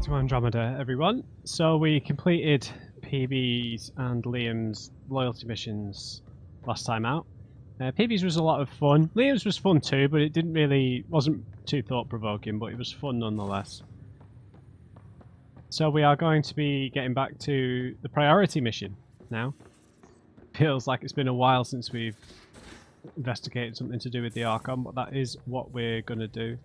to Andromeda, everyone. So we completed PB's and Liam's loyalty missions last time out. PB's was a lot of fun. Liam's was fun too, but it wasn't too thought-provoking, but it was fun nonetheless. So we are going to be getting back to the priority mission now. Feels like it's been a while since we've investigated something to do with the Archon, but that is what we're going to do.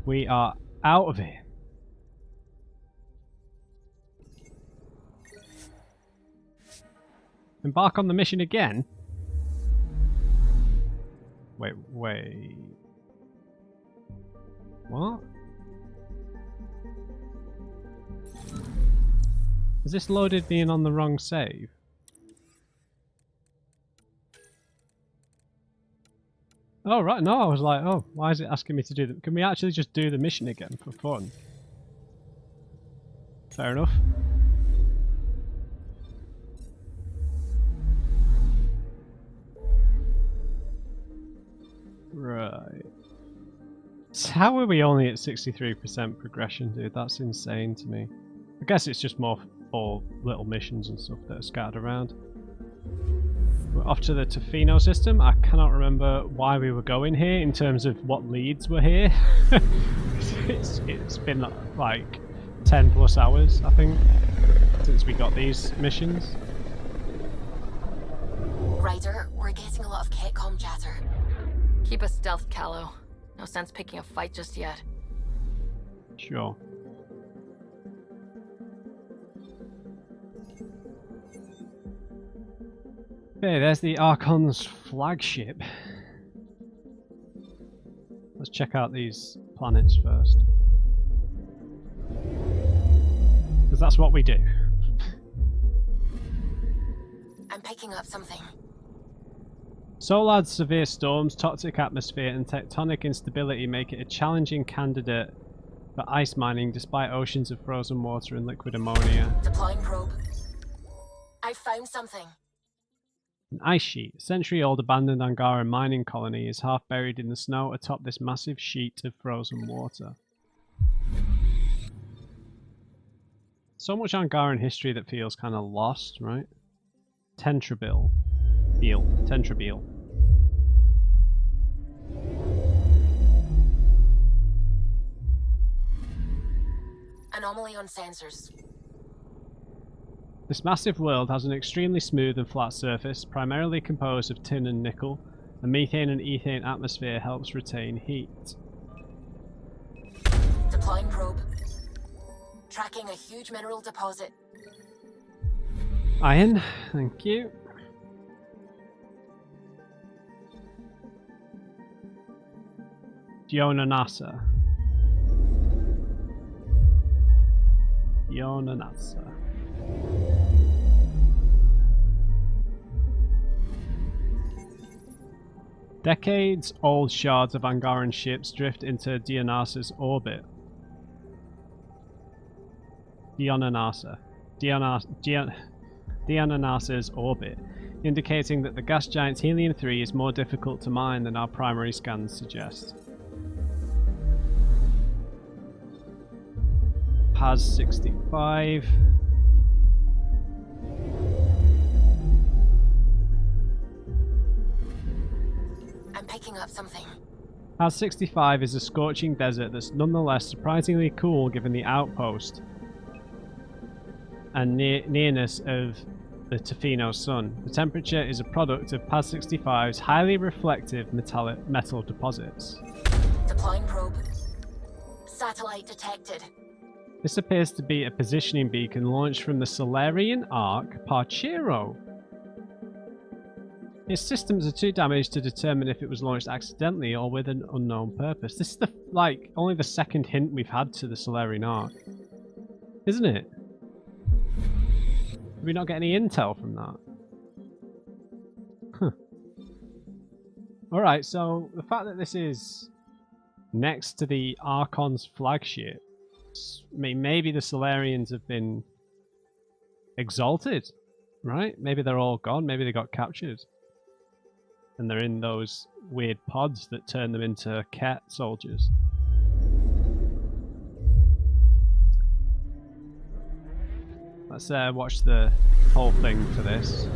We are out of here. Embark on the mission again? Wait. What? Has this loaded me in on the wrong save? Oh, right, no, I was like, oh, why is it asking me to do that? Can we actually just do the mission again for fun? Fair enough. Right. So how are we only at 63% progression, dude? That's insane to me. I guess it's just more little missions and stuff that are scattered around. We're off to the Tofino system. I cannot remember why we were going here in terms of what leads were here. it's been like 10 plus hours, I think, since we got these missions. Ryder, we're getting a lot of catcom chatter. Keep a stealth, Callow. No sense picking a fight just yet. Sure. Okay, there's the Archon's flagship. Let's check out these planets first. Because that's what we do. I'm picking up something. Solar's severe storms, toxic atmosphere, and tectonic instability make it a challenging candidate for ice mining despite oceans of frozen water and liquid ammonia. Deploying probe. I found something. An ice sheet, a century-old abandoned Angaran mining colony, is half buried in the snow atop this massive sheet of frozen water. So much Angaran history that feels kind of lost, right? Tentrabil. Tentrabil. Anomaly on sensors. This massive world has an extremely smooth and flat surface, primarily composed of tin and nickel. A methane and ethane atmosphere helps retain heat. Deploying probe. Tracking a huge mineral deposit. Iron, thank you. Yonanasa. Decades-old shards of Angaran ships drift into Dionysus' orbit. Dionysus' orbit, indicating that the gas giant's helium-3 is more difficult to mine than our primary scans suggest. Paz 65. I'm picking up something. Paz 65 is a scorching desert that's nonetheless surprisingly cool given the outpost and nearness of the Tofino sun. The temperature is a product of Paz 65's highly reflective metal deposits. Deploying probe. Satellite detected. This appears to be a positioning beacon launched from the Solarian arc Paarchero. Its systems are too damaged to determine if it was launched accidentally or with an unknown purpose. This is only the second hint we've had to the Solarian arc, isn't it? Did we not get any intel from that? Huh. Alright, so the fact that this is next to the Archon's flagship, I mean, maybe the Solarians have been exalted, right? Maybe they're all gone. Maybe they got captured. and they're in those weird pods that turn them into cat soldiers. Let's watch the whole thing for this.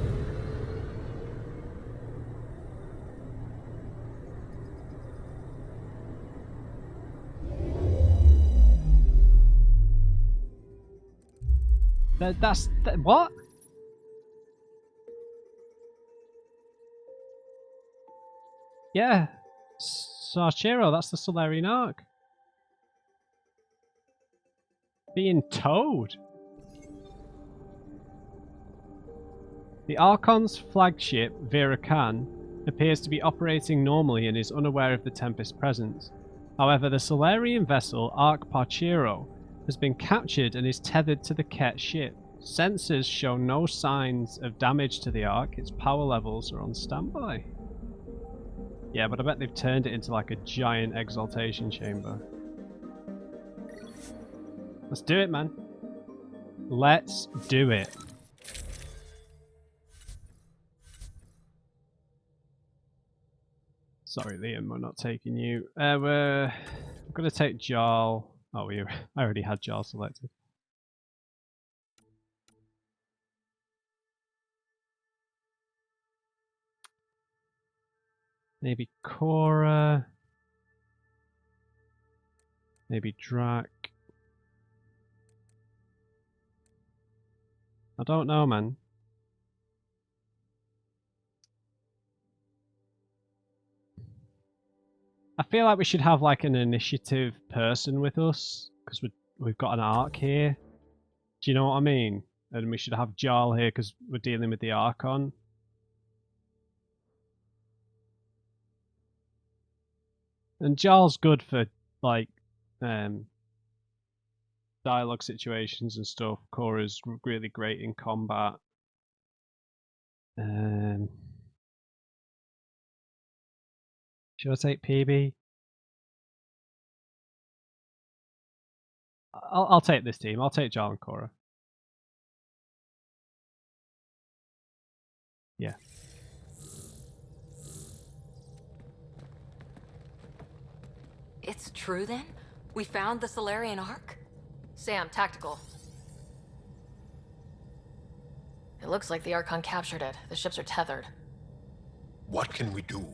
What? Yeah, Paarchero, that's the Solarian Ark. Being towed. The Archon's flagship, Virakan, appears to be operating normally and is unaware of the Tempest's presence. However, the Solarian vessel, Ark Paarchero, has been captured and is tethered to the Ket ship. Sensors show no signs of damage to the Ark. Its power levels are on standby. Yeah, but I bet they've turned it into like a giant exaltation chamber. Let's do it, man. Let's do it. Sorry, Liam, we're not taking you. We're going to take Jarl. Oh, I already had Jarl selected. Maybe Cora. Maybe Drac. I don't know, man. I feel like we should have like an initiative person with us because we've got an arc here. Do you know what I mean? And we should have Jarl here because we're dealing with the Archon. And Jarl's good for like dialogue situations and stuff. Cora's really great in combat. Should I take PB? I'll take this team. I'll take Jarl and Cora. Yeah. It's true then? We found the Solarian Ark? Sam, tactical. It looks like the Archon captured it. The ships are tethered. What can we do?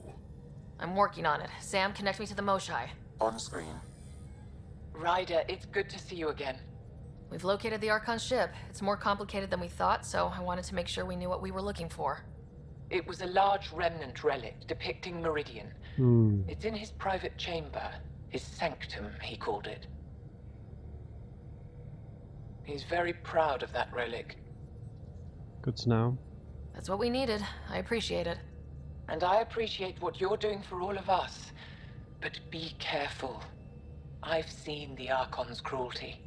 I'm working on it. Sam, connect me to the Moshai. On screen. Ryder, it's good to see you again. We've located the Archon ship. It's more complicated than we thought, so I wanted to make sure we knew what we were looking for. It was a large remnant relic depicting Meridian. It's in his private chamber. His sanctum, he called it. He's very proud of that relic. Good to know. That's what we needed. I appreciate it. And I appreciate what you're doing for all of us. But be careful. I've seen the Archon's cruelty.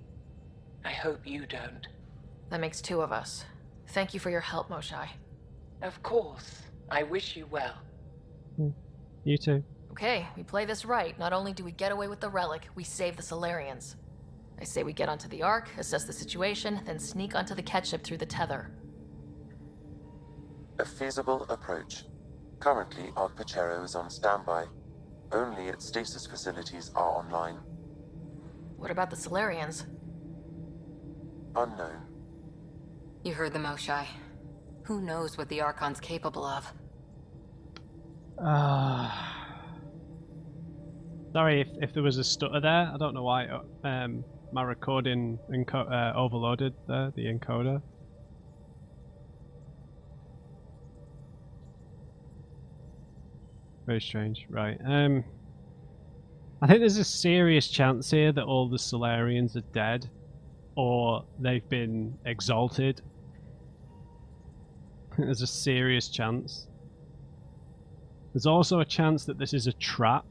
I hope you don't. That makes two of us. Thank you for your help, Moshai. Of course. I wish you well. You too. Okay, we play this right. Not only do we get away with the relic, we save the Solarians. I say we get onto the Ark, assess the situation, then sneak onto the Ket ship through the tether. A feasible approach. Currently, Paarchero is on standby. Only its stasis facilities are online. What about the Solarians? Unknown. You heard the Moshai. Who knows what the Archon's capable of? Sorry if there was a stutter there. I don't know why my recording overloaded the encoder. Very strange. Right. I think there's a serious chance here that all the Solarians are dead, or they've been exalted. There's a serious chance. There's also a chance that this is a trap.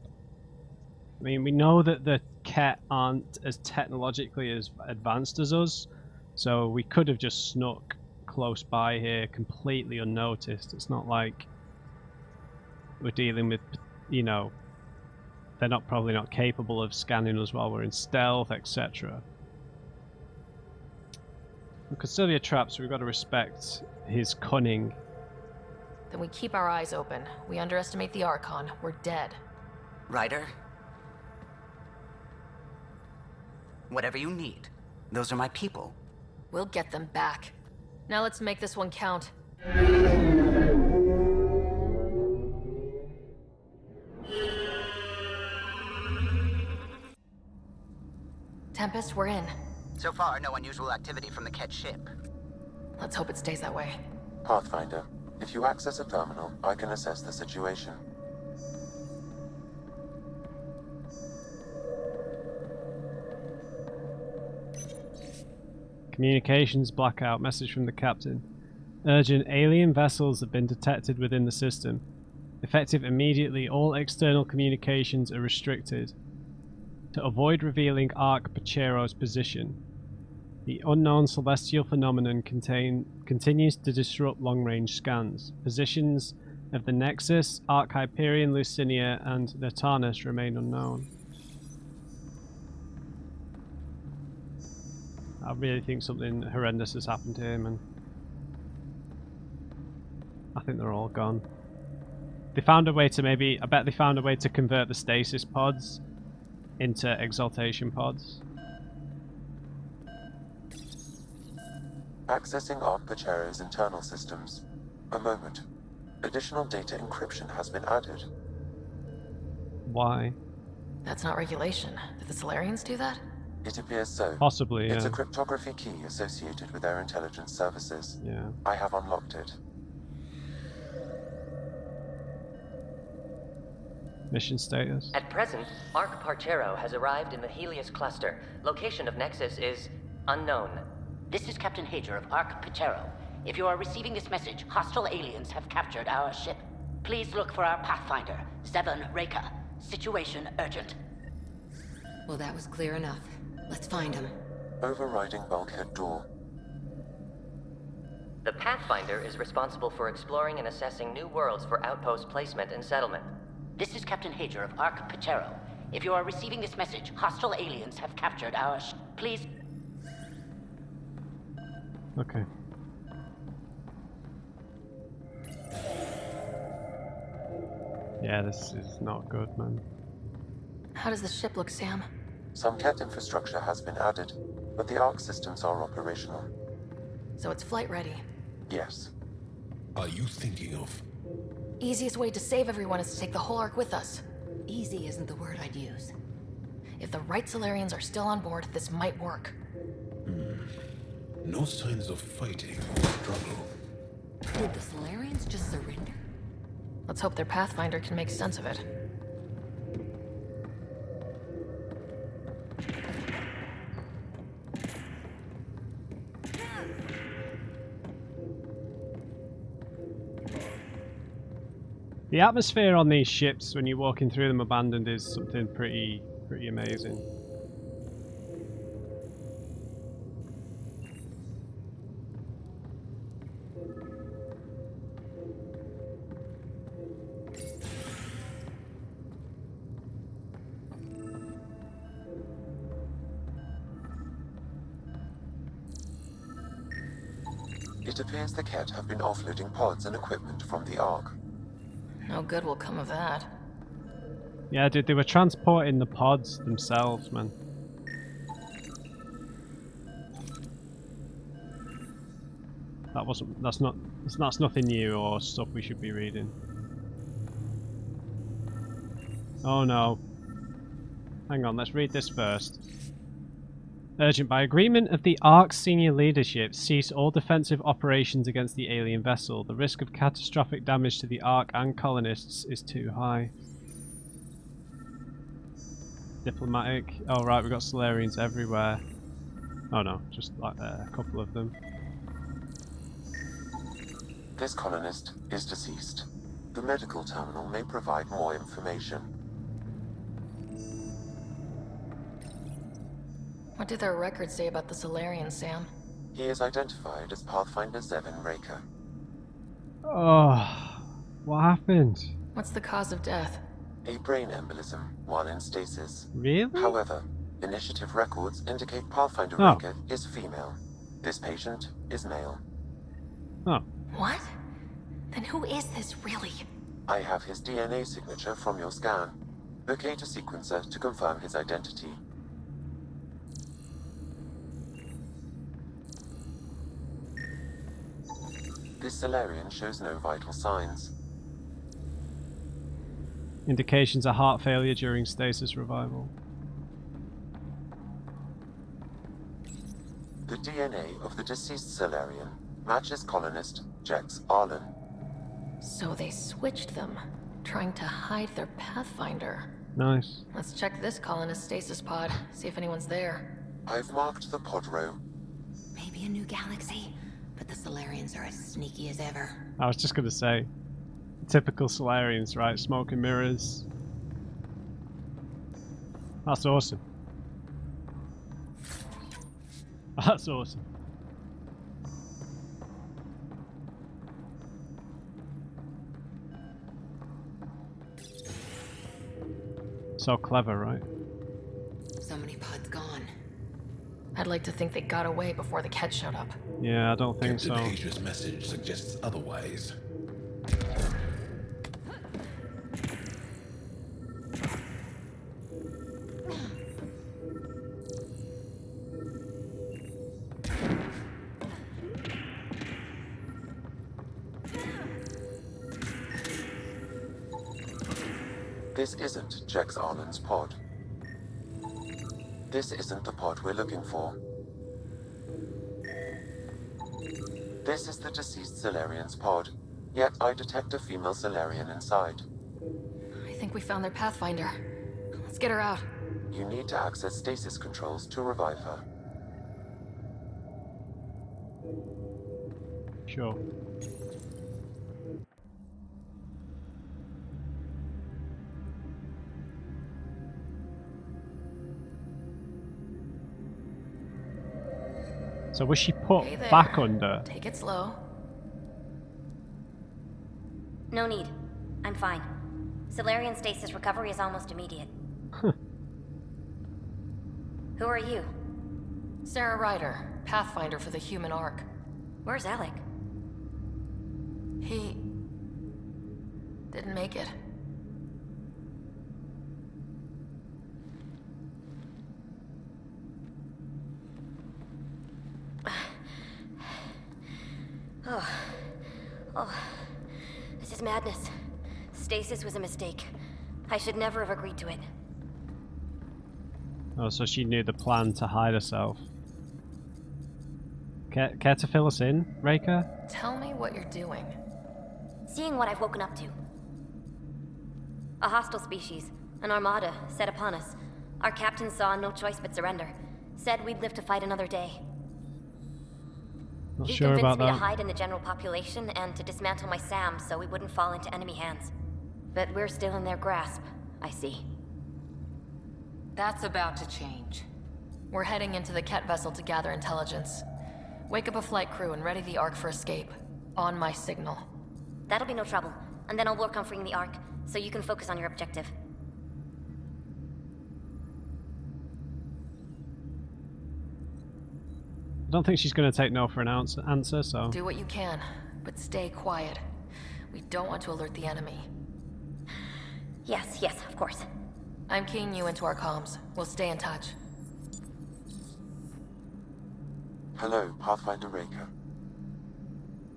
I mean, we know that the Ket aren't as technologically as advanced as us, so we could have just snuck close by here completely unnoticed. It's not like we're dealing with, you know, they're probably not capable of scanning us while we're in stealth, etc. We could still be a trap, so we've got to respect his cunning. Then we keep our eyes open. We underestimate the Archon. We're dead. Ryder? Whatever you need. Those are my people. We'll get them back. Now let's make this one count. Tempest, we're in. So far, no unusual activity from the Ket ship. Let's hope it stays that way. Pathfinder, if you access a terminal, I can assess the situation. Communications blackout. Message from the captain. Urgent. Alien vessels have been detected within the system. Effective immediately. All external communications are restricted. To avoid revealing Arc Paarchero's position. The unknown celestial phenomenon continues to disrupt long-range scans. Positions of the Nexus, Arc Hyperion, Lucinia, and Natanus remain unknown. I really think something horrendous has happened to him, and I think they're all gone. They found a way to I bet they found a way to convert the stasis pods into exaltation pods. Accessing Arc Paarchero's internal systems. A moment. Additional data encryption has been added. Why? That's not regulation. Did the Solarians do that? It appears so. Possibly, yeah. It's a cryptography key associated with their intelligence services. Yeah. I have unlocked it. Mission status. At present, Arc Paarchero has arrived in the Helios cluster. Location of Nexus is unknown. This is Captain Hager of Arc Paarchero. If you are receiving this message, hostile aliens have captured our ship. Please look for our Pathfinder, Zevon Reka. Situation urgent. Well, that was clear enough. Let's find him. Overriding bulkhead door. The Pathfinder is responsible for exploring and assessing new worlds for outpost placement and settlement. This is Captain Hager of Arc Paarchero. If you are receiving this message, hostile aliens have captured our ship. Please... Okay. Yeah, this is not good, man. How does the ship look, Sam? Some Ket infrastructure has been added, but the Arc systems are operational. So it's flight ready. Yes. Are you thinking of? Easiest way to save everyone is to take the whole Ark with us. Easy isn't the word I'd use. If the right Solarians are still on board, this might work. No signs of fighting or struggle. Did the Solarians just surrender? Let's hope their Pathfinder can make sense of it. The atmosphere on these ships when you're walking through them abandoned is something pretty amazing. It appears the Ket have been offloading pods and equipment from the Ark. No good will come of that. Yeah, dude, they were transporting the pods themselves, man. That's nothing new or stuff we should be reading. Oh no. Hang on, let's read this first. Urgent. By agreement of the Ark's senior leadership, cease all defensive operations against the alien vessel. The risk of catastrophic damage to the Ark and colonists is too high. Diplomatic. Oh right, we've got Solarians everywhere. Oh no, just like a couple of them. This colonist is deceased. The medical terminal may provide more information. What do their records say about the Solarians, Sam? He is identified as Pathfinder Zevon Reka. Oh, what happened? What's the cause of death? A brain embolism while in stasis. Really? However, initiative records indicate Pathfinder Oh. Reka is female. This patient is male. Oh. What? Then who is this, really? I have his DNA signature from your scan. Locate a sequencer to confirm his identity. This Solarian shows no vital signs. Indications of heart failure during stasis revival. The DNA of the deceased Solarian matches colonist Jex Arlen. So they switched them, trying to hide their Pathfinder. Nice. Let's check this colonist stasis pod, see if anyone's there. I've marked the pod row. Maybe a new galaxy, but the Solarians are as sneaky as ever. I was just gonna say, typical Solarians, right? Smoke and mirrors. That's awesome. That's awesome. So clever, right? So many pods gone. I'd like to think they got away before the Ket showed up. Yeah, I don't think Captain so. Hager's message suggests otherwise. This isn't Jex Arlen's pod. This isn't the pod we're looking for. This is the deceased Solarian's pod, yet I detect a female Solarian inside. I think we found their Pathfinder. Let's get her out. You need to access stasis controls to revive her. Sure. So was she put Hey there. back under? Take it slow. No need. I'm fine. Solarian stasis recovery is almost immediate. Who are you? Sarah Ryder, Pathfinder for the human Ark. Where's Alec? He didn't make it. Oh, this is madness. Stasis was a mistake. I should never have agreed to it. Oh, so she knew the plan to hide herself. Care to fill us in, Reika? Tell me what you're doing. Seeing what I've woken up to. A hostile species, an armada, set upon us. Our captain saw no choice but surrender. Said we'd live to fight another day. Not He sure convinced about me to that. hide in the general population and to dismantle my SAM so we wouldn't fall into enemy hands. But we're still in their grasp, I see. That's about to change. We're heading into the Ket vessel to gather intelligence. Wake up a flight crew and ready the Ark for escape. On my signal. That'll be no trouble. And then I'll work on freeing the Ark, so you can focus on your objective. I don't think she's going to take no for an answer, so... Do what you can, but stay quiet. We don't want to alert the enemy. Yes, of course. I'm keying you into our comms. We'll stay in touch. Hello, Pathfinder Reika.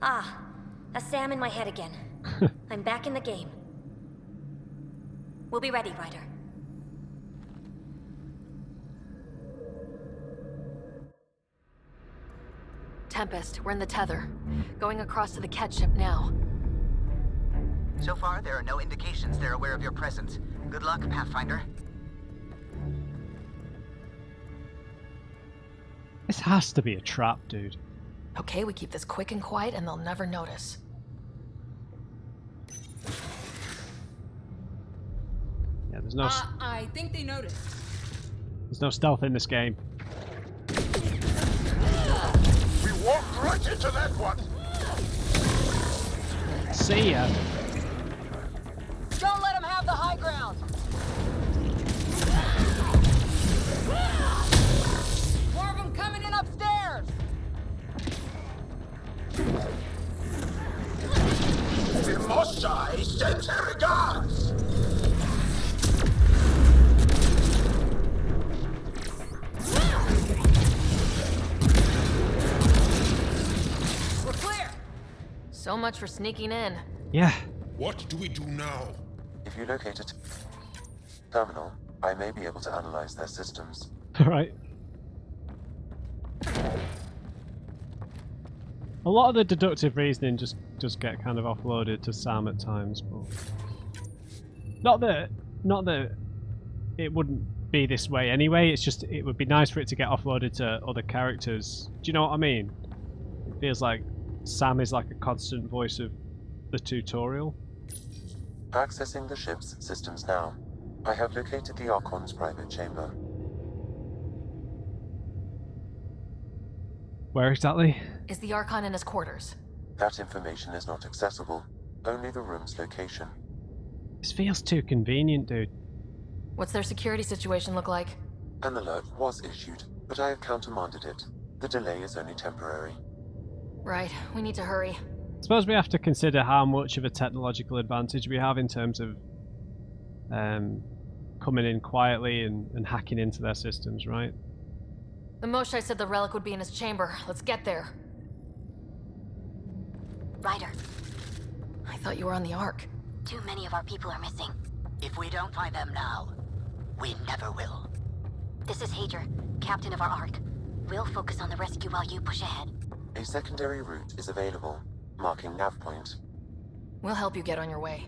Ah, a SAM in my head again. I'm back in the game. We'll be ready, Ryder. Tempest, we're in the tether. Going across to the Ket ship now. So far, there are no indications they're aware of your presence. Good luck, Pathfinder. This has to be a trap, dude. Okay, we keep this quick and quiet and they'll never notice. Yeah, there's no I think they noticed. there's no stealth in this game. We walked right into that one! See ya. Don't let them have the high ground! More of them coming in upstairs! Moshai sends her regards! We're clear! So much for sneaking in. Yeah. What do we do now? If you locate a terminal, I may be able to analyze their systems. Right. A lot of the deductive reasoning just get kind of offloaded to Sam at times, but not that it wouldn't be this way anyway. It's just it would be nice for it to get offloaded to other characters. Do you know what I mean? It feels like Sam is like a constant voice of the tutorial. Accessing the ship's systems now. I have located the Archon's private chamber. Where exactly? Is the Archon in his quarters? That information is not accessible. Only the room's location. This feels too convenient, dude. What's their security situation look like? An alert was issued, but I have countermanded it. The delay is only temporary. Right, we need to hurry. I suppose we have to consider how much of a technological advantage we have in terms of coming in quietly and hacking into their systems, right? The Moshai said the relic would be in his chamber. Let's get there. Ryder, I thought you were on the Ark. too many of our people are missing. If we don't find them now, we never will. This is Hager, captain of our Ark. We'll focus on the rescue while you push ahead. A secondary route is available, marking nav point. We'll help you get on your way.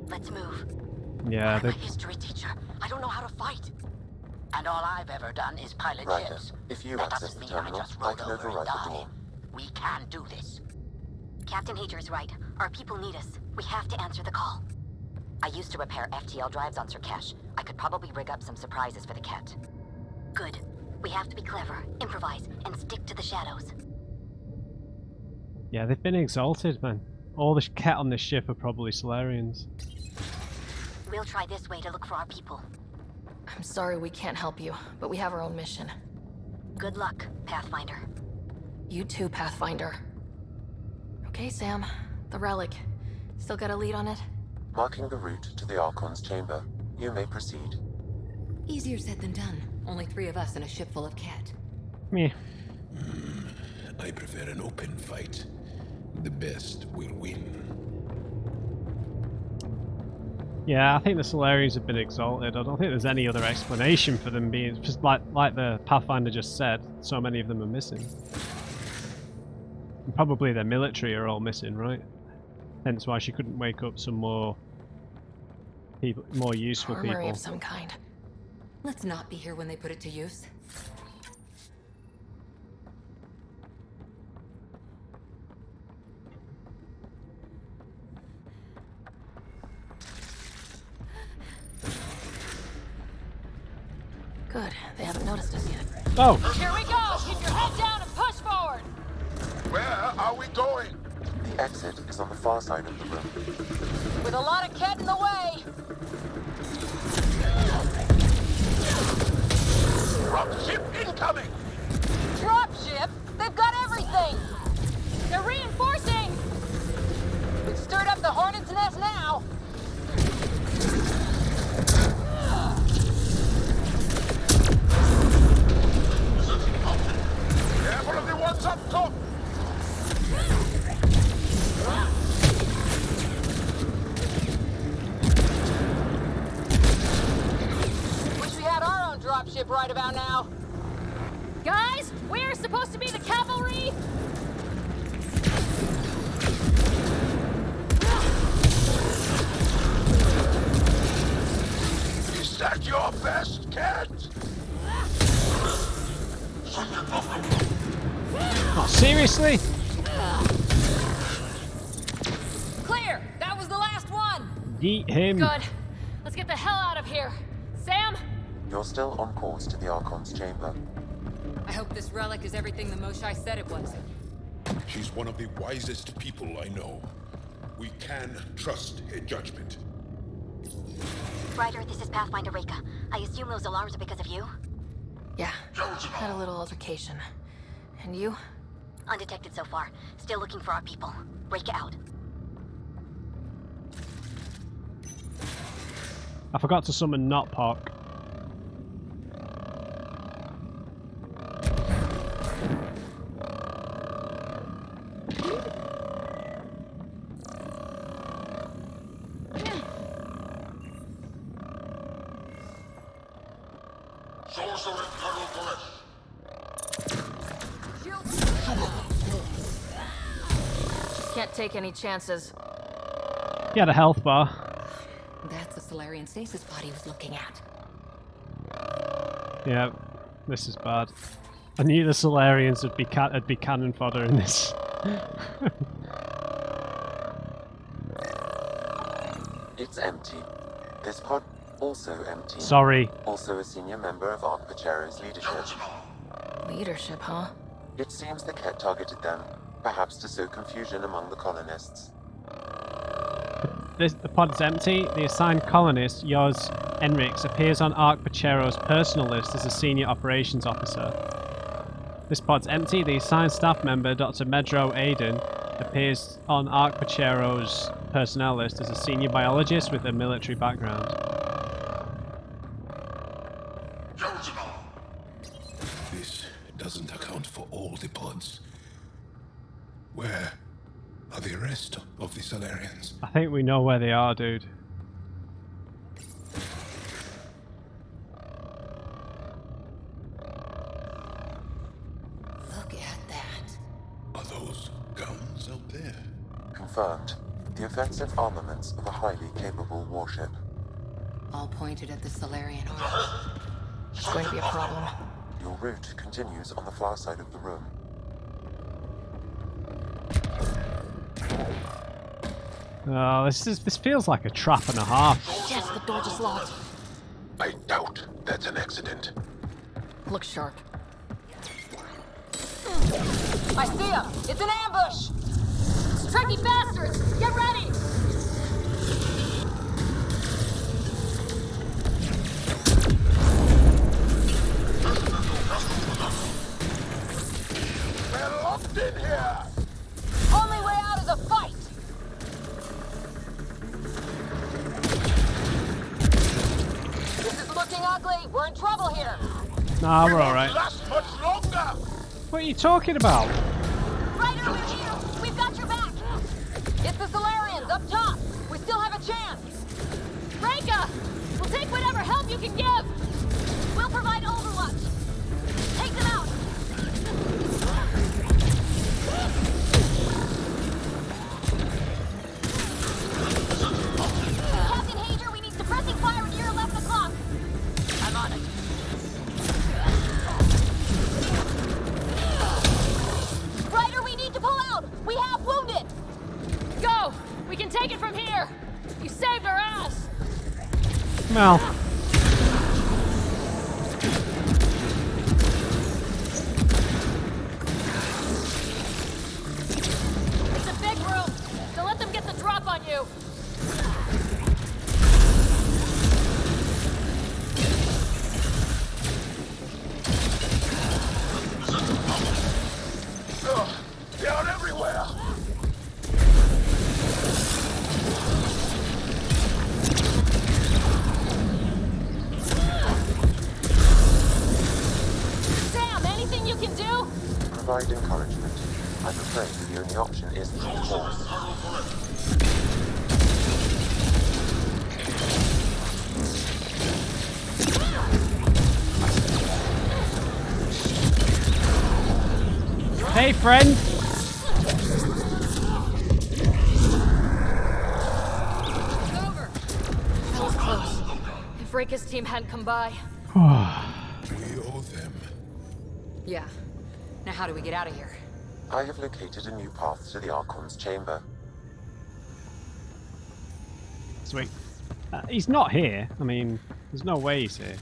Let's move. Yeah, I'm a history teacher. I don't know how to fight. And all I've ever done is pilot Ryder, ships. if you That access doesn't the mean I terminal, just I rolled can over and override the died. door. We can do this. Captain Hager is right. Our people need us. We have to answer the call. I used to repair FTL drives on Sir Kesh. I could probably rig up some surprises for the Ket. Good. We have to be clever, improvise, and stick to the shadows. Yeah, they've been exalted, man. All the cat on this ship are probably Solarians. We'll try this way to look for our people. I'm sorry we can't help you, but we have our own mission. Good luck, Pathfinder. You too, Pathfinder. Okay, Sam. The relic. Still got a lead on it? Marking the route to the Archon's chamber. You may proceed. Easier said than done. Only 3 of us and a ship full of cat. Meh. I prefer an open fight. The best will win. Yeah, I think the Solarians have been exalted. I don't think there's any other explanation for them being just like the Pathfinder just said. So many of them are missing. And probably their military are all missing, right? Hence why she couldn't wake up some more people, more useful Armory people. of some kind. Let's not be here when they put it to use. Good. They haven't noticed us yet. Oh! Here we go! Keep your head down and push forward! Where are we going? The exit is on the far side of the room. With a lot of cat in the way! Dropship incoming! Dropship? They've got everything! They're reinforcing! We've stirred up the hornet's nest now! Careful of the ones up top! Wish we had our own dropship right about now. Guys, we're supposed to be the cavalry! Is that your best, cat? Oh, seriously? Clear! That was the last one! Yeet him. Good. Let's get the hell out of here. Sam? You're still on course to the Archon's chamber. I hope this relic is everything the Moshai said it was. She's one of the wisest people I know. We can trust her judgment. Ryder, this is Pathfinder Reka. I assume those alarms are because of you? Yeah. Had a little altercation. And you? Undetected so far. Still looking for our people. Break it out. I forgot to summon not Paarch. Can't take any chances. He had a health bar. That's the Solarian stasis pod he was looking at. Yeah, this is bad. I knew the Solarians would be cannon fodder in this. It's empty. This pod also empty. Sorry. Also a senior member of Paarchero's leadership. Leadership, huh? It seems the Ket targeted them, perhaps to sow confusion among the colonists. The pod is empty. The assigned colonist, yours, Enrix, appears on Paarchero's personal list as a senior operations officer. This pod's empty. The assigned staff member, Dr. Medro Aiden, appears on Paarchero's personnel list as a senior biologist with a military background. This doesn't account for all the pods. Where are the rest of the Solarians? I think we know where they are, dude. Look at that. Are those guns out there? Confirmed. The offensive armaments of a highly capable warship. All pointed at the Solarian arm. It's going to be a problem. Your route continues on the far side of the room. Oh, this feels like a trap and a half. Yes, the door just locked. I doubt that's an accident. Look sharp. I see him! It's an ambush! Tricky bastards! Get ready! We're locked in here! Only way out is a fight! This is looking ugly. We're in trouble here. Nah, we're alright. Last much longer! What are you talking about? Ryder, we're here! We've got your back! It's the Solarians, up top! We still have a chance! Reka! We'll take whatever help you can give! We'll provide overwatch! Take them out! Captain Hager, we need suppressing fire near 11 o'clock! I'm on it. Ryder, we need to pull out! We have wounded! Go! We can take it from here! You saved our ass! Well. It's a big room! So let them get the drop on you! They are everywhere! Sam, anything you can do? Provide encouragement. I'm afraid the only option is brute force. Hey, friend. It's over. That was close. If Reka's team hadn't come by. We owe them. Yeah. Now how do we get out of here? I have located a new path to the Archon's chamber. Sweet. He's not here. I mean, there's no way he's here.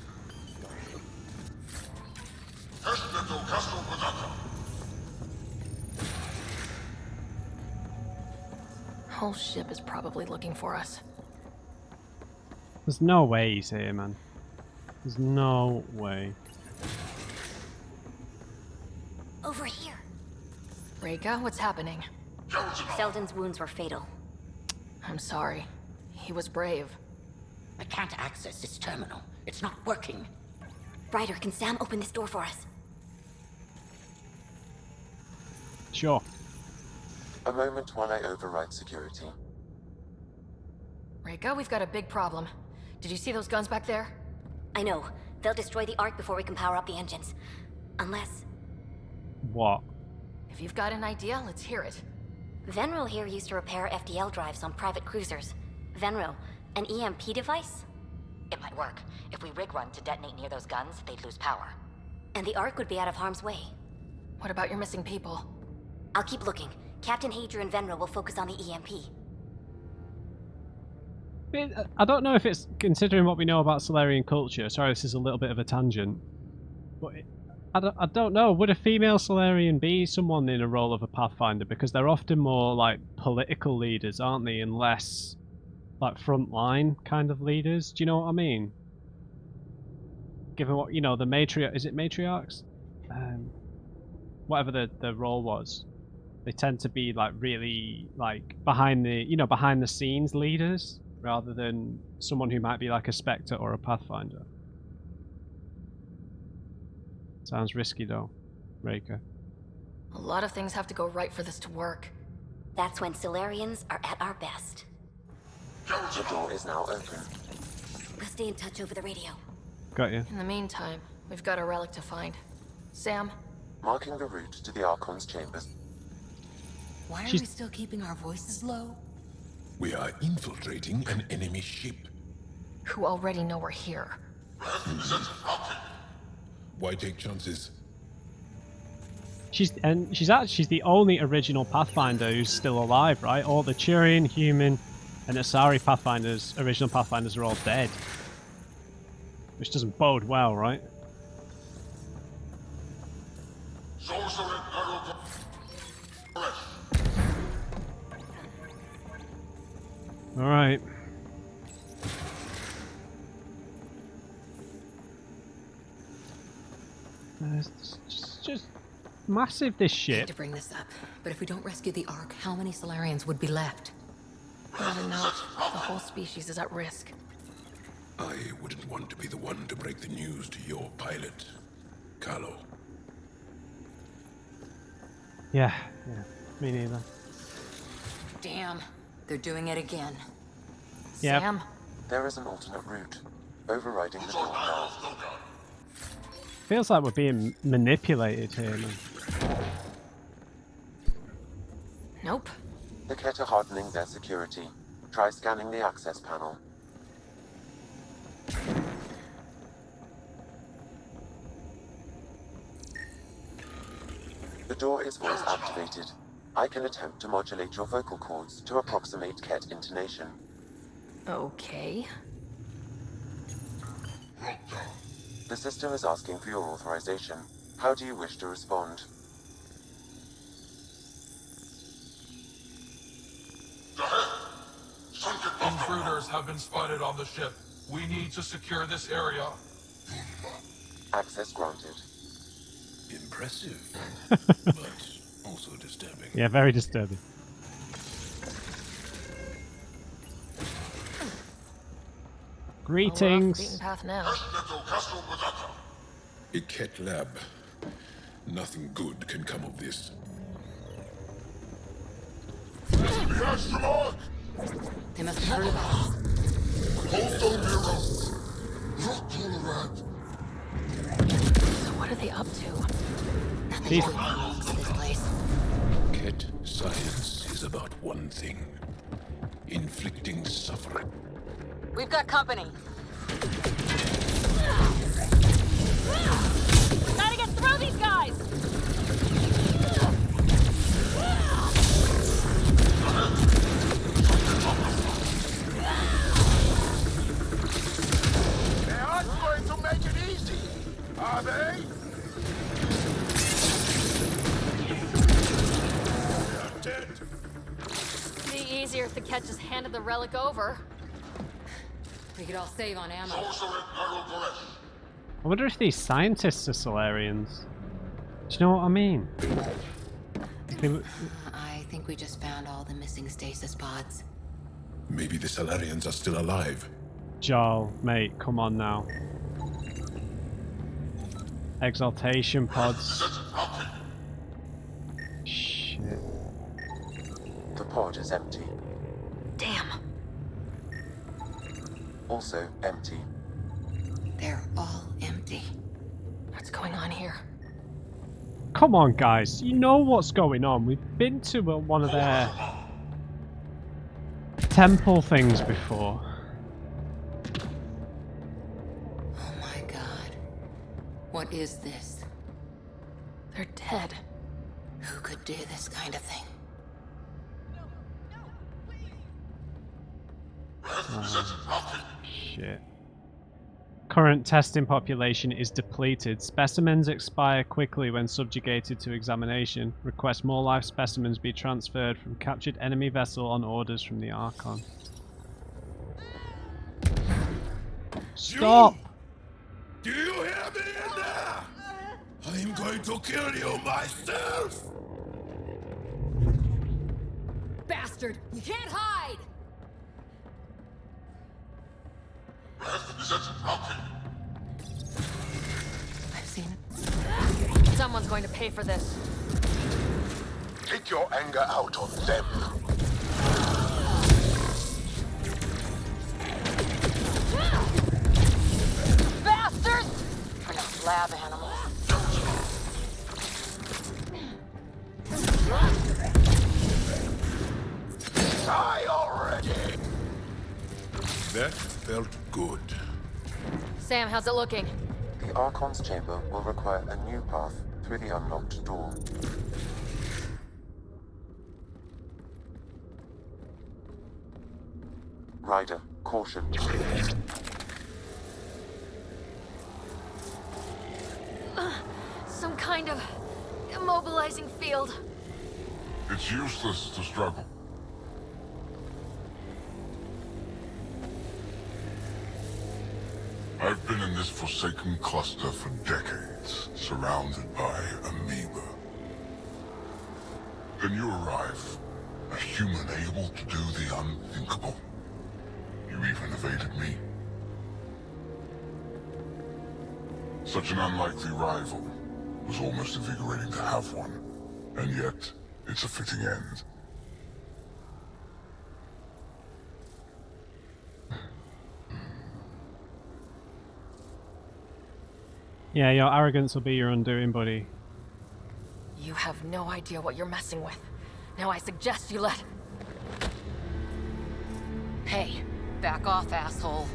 Whole ship is probably looking for us. There's no way he's here, man. There's no way. Over here. Reka, what's happening? Selden's wounds were fatal. I'm sorry. He was brave. I can't access this terminal. It's not working. Ryder, can Sam open this door for us? Sure. A moment while I override security. Reika, we've got a big problem. Did you see those guns back there? I know. They'll destroy the Ark before we can power up the engines. Unless... What? If you've got an idea, let's hear it. Venro here used to repair FTL drives on private cruisers. Venro, an EMP device? It might work. If we rig one to detonate near those guns, they'd lose power. And the Ark would be out of harm's way. What about your missing people? I'll keep looking. Captain Hager and Venro will focus on the EMP. I don't know if it's, considering what we know about Solarian culture, sorry this is a little bit of a tangent, but I don't know, would a female Solarian be someone in a role of a Pathfinder? Because they're often more like political leaders, aren't they, and less like frontline kind of leaders, do you know what I mean? Given what, you know, the matriarch, is it matriarchs? Whatever the role was. They tend to be like really like behind the, you know, behind the scenes leaders, rather than someone who might be like a Spectre or a Pathfinder. Sounds risky though, Reika. A lot of things have to go right for this to work. That's when Solarians are at our best. The door is now open. We'll stay in touch over the radio. Got you. In the meantime, we've got a relic to find. Sam? Marking the route to the Archon's chambers. Why are we still keeping our voices low? We are infiltrating an enemy ship. Who already know we're here. Why take chances? She's the only original Pathfinder who's still alive, right? All the Turian, human, and Asari Pathfinders, original Pathfinders, are all dead. Which doesn't bode well, right? Alright. It's just massive, this I hate ship. to bring this up, but if we don't rescue the Ark, how many Solarians would be left? Not enough. The whole species is at risk. I wouldn't want to be the one to break the news to your pilot, Carlo. Yeah, me neither. Damn, they're doing it again. Yep. Sam? There is an alternate route. Overriding the door now. Feels like we're being manipulated here, man. Nope. The Ket are hardening their security. Try scanning the access panel. The door is voice activated. I can attempt to modulate your vocal cords to approximate Ket intonation. Okay. The system is asking for your authorization. How do you wish to respond? Intruders have been spotted on the ship. We need to secure this area. Access granted. Impressive, but also disturbing. Yeah, very disturbing. Greetings. Beaten path now. A Ket lab. Nothing good can come of this. They must have heard of us. So what are they up to? These... This place. Ket science is about one thing. Inflicting suffering. We've got company. Gotta get through these guys! They aren't going to make it easy, are they? They're dead. Be easier if the Ket just handed the relic over. We could all save on ammo. I wonder if these scientists are Solarians. Do you know what I mean? I think we just found all the missing stasis pods. Maybe the Salarians are still alive. Joel, mate, come on now. Exaltation pods. Shit. The pod is empty. Damn. Also empty. They're all empty. What's going on here? Come on, guys. You know what's going on. We've been to one of their temple things before. Oh my god. What is this? They're dead. Who could do this kind of thing? Shit. Current testing population is depleted. Specimens expire quickly when subjugated to examination. Request more live specimens be transferred from captured enemy vessel on orders from the Archon. Stop! Do you hear me in there? I'm going to kill you myself! Bastard! You can't hide! I've seen it. Someone's going to pay for this. Take your anger out on them. Bastards! We're not lab animals. Die already! That felt good. Sam, how's it looking? The Archon's chamber will require a new path through the unlocked door. Ryder, caution. Some kind of immobilizing field. It's useless to struggle. I've been in this forsaken cluster for decades, surrounded by amoeba. Then you arrive, a human able to do the unthinkable. You even evaded me. Such an unlikely rival. Was almost invigorating to have one. And yet, it's a fitting end. Yeah, your arrogance will be your undoing, buddy. You have no idea what you're messing with. Now I suggest you let... Hey, back off, asshole.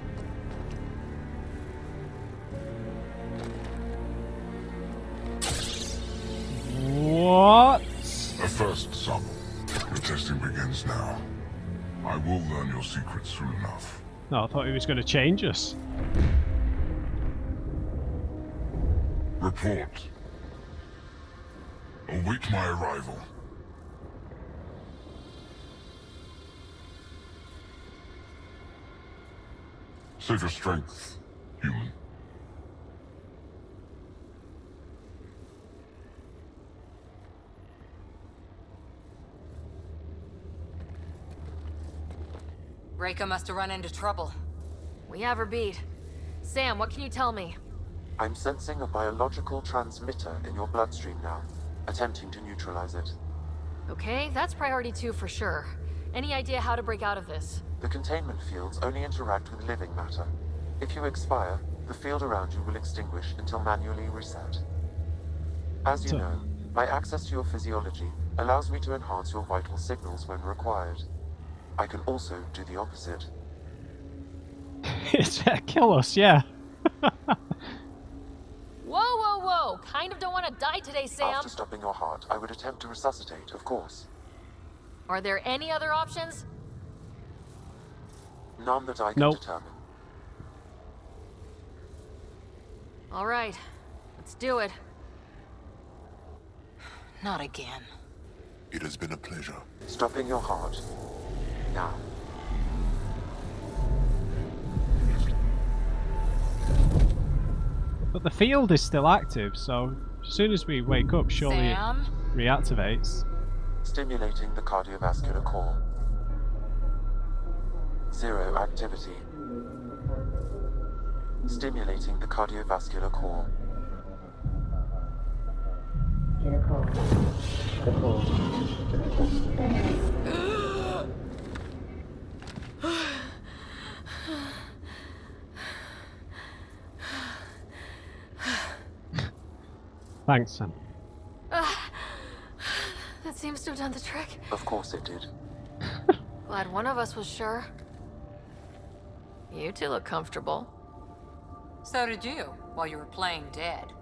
What? A first sample. The testing begins now. I will learn your secrets soon enough. No, I thought he was going to change us. Report. Await my arrival. Save your strength, human. Reika must have run into trouble. We have her beat. Sam, what can you tell me? I'm sensing a biological transmitter in your bloodstream now, attempting to neutralize it. Okay, that's priority 2 for sure. Any idea how to break out of this? The containment fields only interact with living matter. If you expire, the field around you will extinguish until manually reset. As you know, my access to your physiology allows me to enhance your vital signals when required. I can also do the opposite. It's kill us, yeah. Whoa, whoa, whoa! Kind of don't want to die today, Sam. After stopping your heart, I would attempt to resuscitate, of course. Are there any other options? None that I can determine. All right, let's do it. Not again. It has been a pleasure. Stopping your heart. Now. But the field is still active, so as soon as we wake up, surely Sam? it reactivates. Stimulating the cardiovascular core. 0 activity. Stimulating the cardiovascular core. Thanks, Sam. That seems to have done the trick. Of course it did. Glad one of us was sure. You two look comfortable. So did you, while you were playing dead.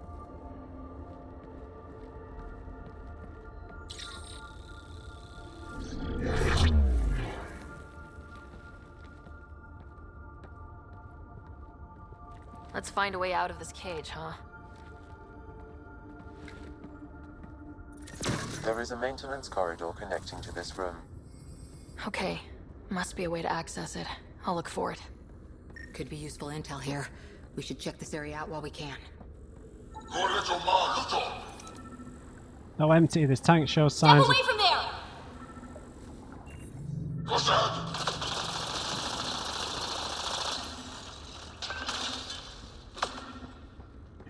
Let's find a way out of this cage, huh? There is a maintenance corridor connecting to this room. Okay. Must be a way to access it. I'll look for it. Could be useful intel here. We should check this area out while we can. Oh, empty. This tank shows Step signs away from there!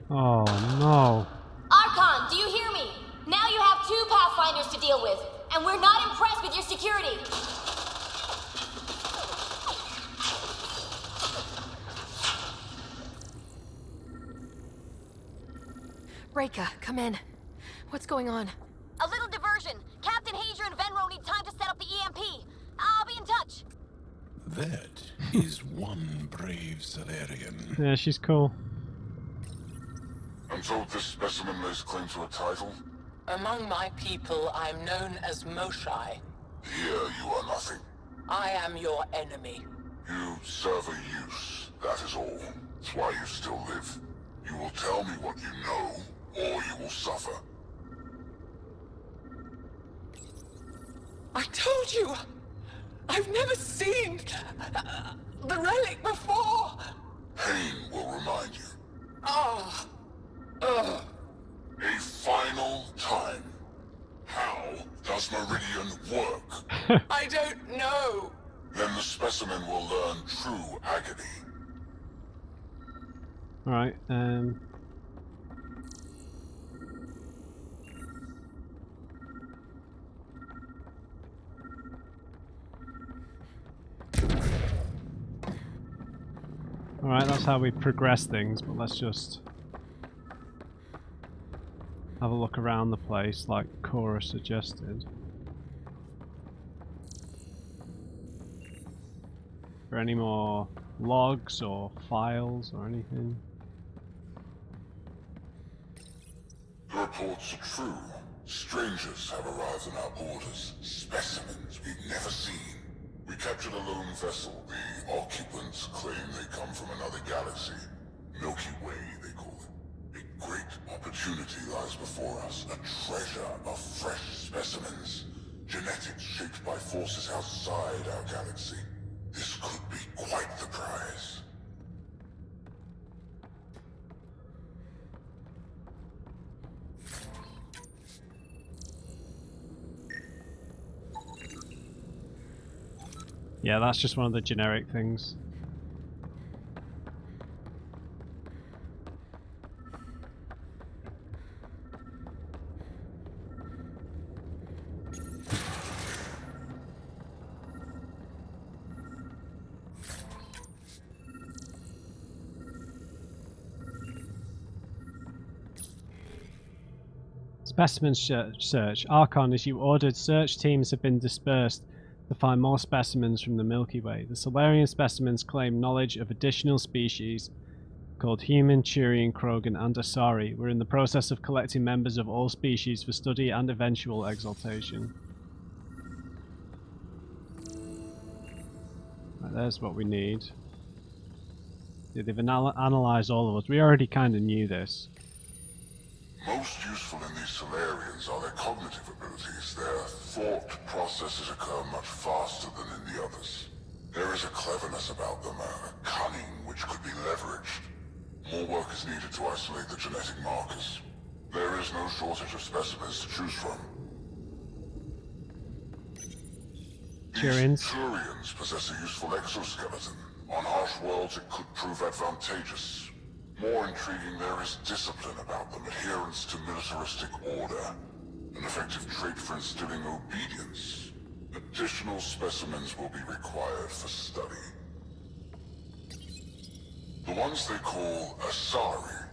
Oh, no. Archon, do you hear me? Now you have 2 Pathfinders to deal with, and we're not impressed with your security. Reika, come in. What's going on? A little diversion. Captain Hager and Venro need time to set up the EMP. I'll be in touch. That is one brave Salarian. Yeah, she's cool. I'm told this specimen lays claim to a title. Among my people, I'm known as Moshai. Here you are nothing. I am your enemy. You serve a use, that is all. It's why you still live. You will tell me what you know, or you will suffer. I told you! I've never seen the relic before! Pain will remind you. Oh. Ugh. A final time. How does Meridian work? I don't know. Then the specimen will learn true agony. Alright, Alright, that's how we progress things, but let's just have a look around the place like Cora suggested. For any more logs or files or anything? The reports are true. Strangers have arrived on our borders. Specimens we've never seen. We captured a lone vessel. The occupants claim they come from another galaxy. Milky Way, they call it. A great opportunity lies before us. A treasure of fresh specimens. Genetics shaped by forces outside our galaxy. This could be quite the prize. Yeah, that's just one of the generic things. Specimen search. Archon, as you ordered, search teams have been dispersed to find more specimens from the Milky Way. The Solarian specimens claim knowledge of additional species called human, Turian, Krogan, and Asari. We're in the process of collecting members of all species for study and eventual exaltation. Right, there's what we need. Yeah, they've analysed all of us. We already kind of knew this. Most useful in these Solarians are their cognitive abilities. Their thought processes occur much faster than in the others. There is a cleverness about them, a cunning which could be leveraged. More work is needed to isolate the genetic markers. There is no shortage of specimens to choose from. Turians. These Turians possess a useful exoskeleton. On harsh worlds, it could prove advantageous. More intriguing, there is discipline about them, adherence to militaristic order, an effective trait for instilling obedience. Additional specimens will be required for study. The ones they call Asari.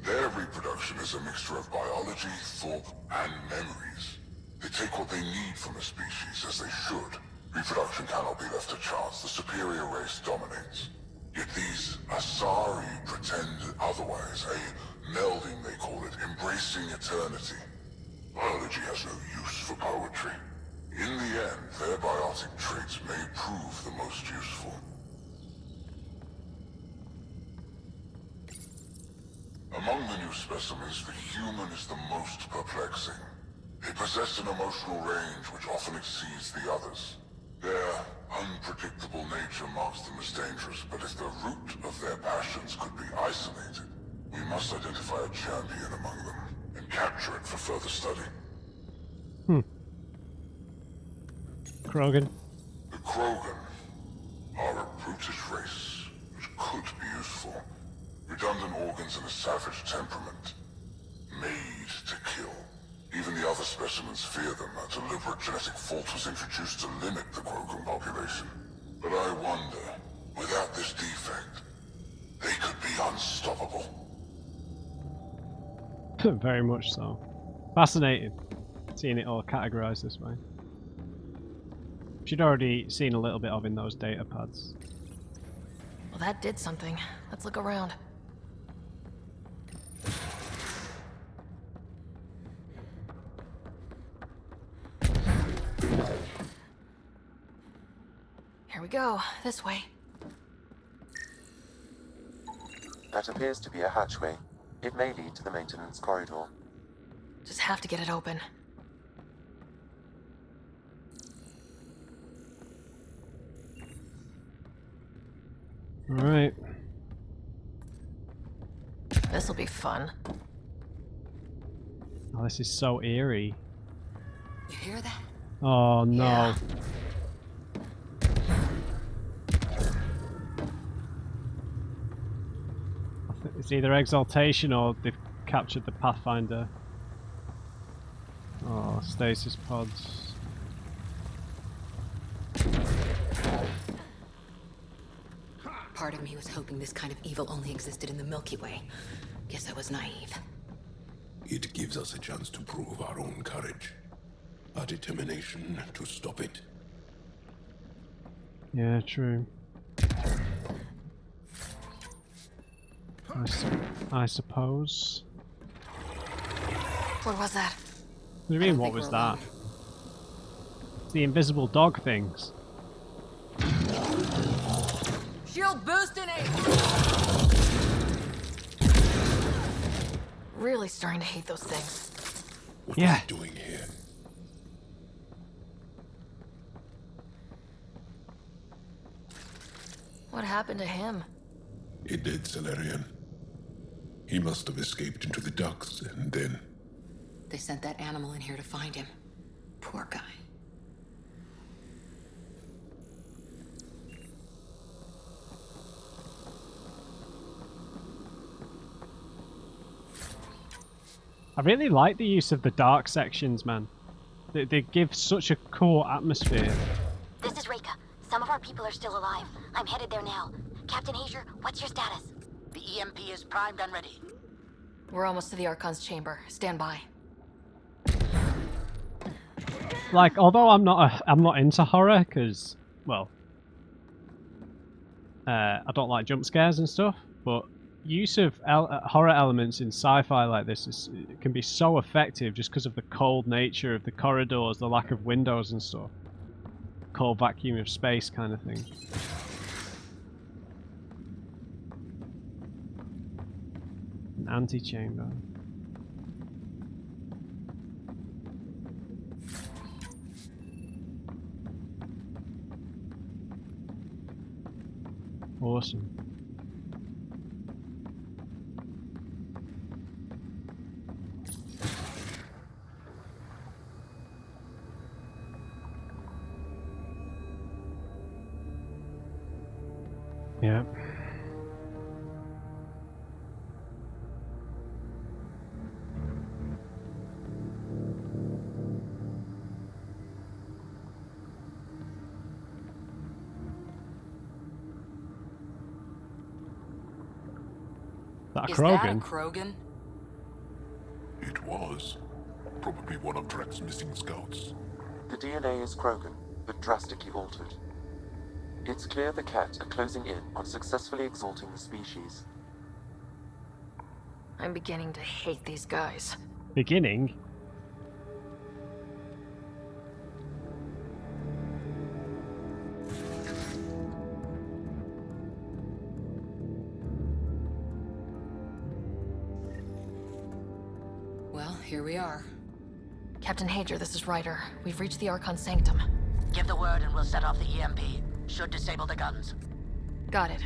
Their reproduction is a mixture of biology, thought, and memories. They take what they need from a species, as they should. Reproduction cannot be left to chance. The superior race dominates. Yet these Asari pretend otherwise. A melding, they call it, embracing eternity. Biology has no use for poetry. In the end, their biotic traits may prove the most useful. Among the new specimens, the human is the most perplexing. They possess an emotional range which often exceeds the others. Their unpredictable nature marks them as dangerous, but if the root of their passions could be isolated, we must identify a champion among them and capture it for further study. Krogan. The Krogan are a brutish race which could be useful. Redundant organs and a savage temperament. Made to kill. Even the other specimens fear them. A deliberate genetic fault was introduced to limit the Krogan population. But I wonder, without this defect, they could be unstoppable. Very much so. Fascinating, seeing it all categorized this way. Which you'd already seen a little bit of in those data pads. Well, that did something. Let's look around. Here we go. This way. That appears to be a hatchway. It may lead to the maintenance corridor. Just have to get it open. Alright. This'll be fun. Oh, this is so eerie. You hear that? Oh no. Yeah. It's either exaltation or they've captured the Pathfinder. Oh, stasis pods. Part of me was hoping this kind of evil only existed in the Milky Way. Guess I was naive. It gives us a chance to prove our own courage. Our determination to stop it. Yeah, true. I suppose. What was that? What do you mean, what was that? It's the invisible dog things. Shield boosting it! Really starting to hate those things. What Yeah. are we doing here? What happened to him? A dead Salarian. He must have escaped into the ducts, and then... They sent that animal in here to find him. Poor guy. I really like the use of the dark sections, man. They give such a cool atmosphere. This is Reika. Some of our people are still alive. I'm headed there now. Captain Hager, what's your status? The EMP is primed and ready. We're almost to the Archon's chamber. Stand by. Like, although I'm not into horror, because, well, I don't like jump scares and stuff, but use of horror elements in sci-fi like this can be so effective just because of the cold nature of the corridors, the lack of windows and stuff. Cold vacuum of space kind of thing. An antechamber. Awesome. Yeah. That a Is Krogan? that a Krogan? It was. Probably one of Drek's missing scouts. The DNA is Krogan, but drastically altered. It's clear the Ket are closing in on successfully exalting the species. I'm beginning to hate these guys. Beginning? Well, here we are. Captain Hager, this is Ryder. We've reached the Archon Sanctum. Give the word and we'll set off the EMP. Should disable the guns. Got it.